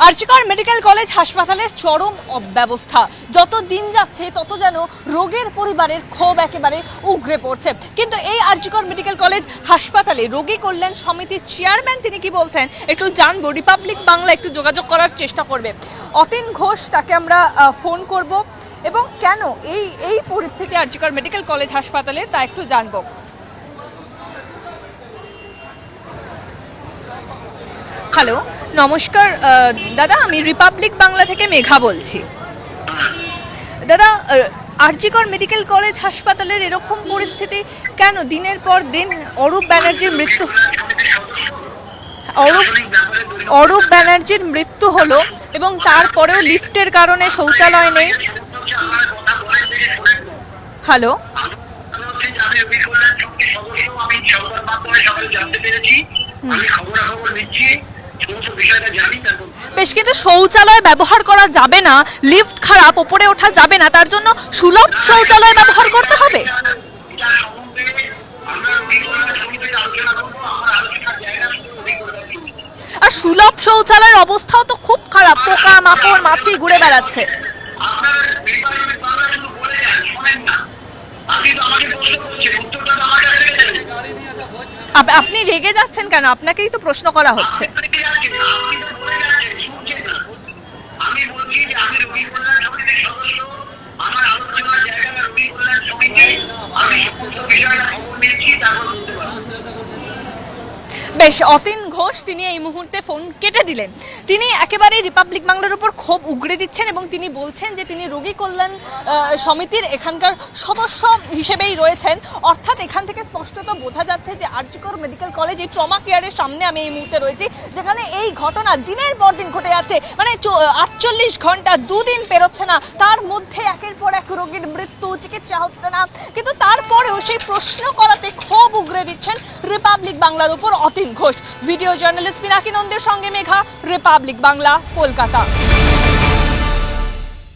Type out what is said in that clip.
RG Kar medical college হাসপাতালের চরম অব্যবস্থা। যত দিন যাচ্ছে তত যেন রোগীর পরিবারের ক্ষোভ একেবারে উগরে পড়ছে। কিন্তু এই আরজিকর মেডিকেল কলেজ হাসপাতালে রোগী কল্যাণ সমিতির চেয়ারম্যান তিনি কি বলছেন একটু জানবো। রিপাবলিক বাংলা একটু যোগাযোগ করার চেষ্টা করবে। অতীন ঘোষ, তাকে আমরা ফোন করব এবং কেন এই পরিস্থিতি আরজিকর মেডিকেল কলেজ হাসপাতালের তা একটু জানবো। হ্যালো, নমস্কার দাদা, আমি রিপাবলিক বাংলা থেকে মেঘা বলছি। দাদা, আরজিকর মেডিকেল কলেজ হাসপাতালের এরকম পরিস্থিতি কেন? দিনের পর দিন অরূপ ব্যানার্জির মৃত্যু হলো এবং তারপরেও লিফটের কারণে শৌচালয় নেই। হ্যালো, বেশ, কিন্তু শৌচালয় ব্যবহার করা যাবে না, লিফট খারাপ, ওপরে ওঠা যাবে না, তার জন্য সুলভ শৌচালয় ব্যবহার করতে হবে। আর সুলভ শৌচালয়ের অবস্থাও তো খুব খারাপ, পোকা মাকড় মাছি ঘুরে বেড়াচ্ছে। আপনি রেগে যাচ্ছেন কেন? আপনাকেই তো প্রশ্ন করা হচ্ছে। বেশ, অতীন ঘোষ তিনি এই মুহূর্তে ফোন কেটে দিলেন। তিনি একেবারে রিপাবলিক বাংলার উপর ক্ষোভ উগড়ে দিচ্ছেন এবং তিনি বলছেন যে তিনি রোগী কল্যাণ সমিতির এখানকার সদস্য হিসেবেই রয়েছেন। অর্থাৎ এখান থেকে স্পষ্টত বোঝা যাচ্ছে যে আরজিকর মেডিকেল কলেজ এই ট্রমা কেয়ারের সামনে আমি এই মুহূর্তে রয়েছি, যেখানে এই ঘটনা দিনের পর দিন ঘটে যাচ্ছে। মানে 48 ঘন্টা, দুদিন পেরোচ্ছে না, তার মধ্যে একের পর এক রোগীর মৃত্যু, চিকিৎসা হচ্ছে না। কিন্তু তারপরেও সেই প্রশ্ন করাতে ক্ষোভ উগড়ে দিচ্ছেন রিপাবলিক বাংলার উপর অতীন ঘোষ। ভিডিও জার্নালিস্ট পিনাকি নন্দের সঙ্গে মেঘা, রিপাবলিক বাংলা, কলকাতা।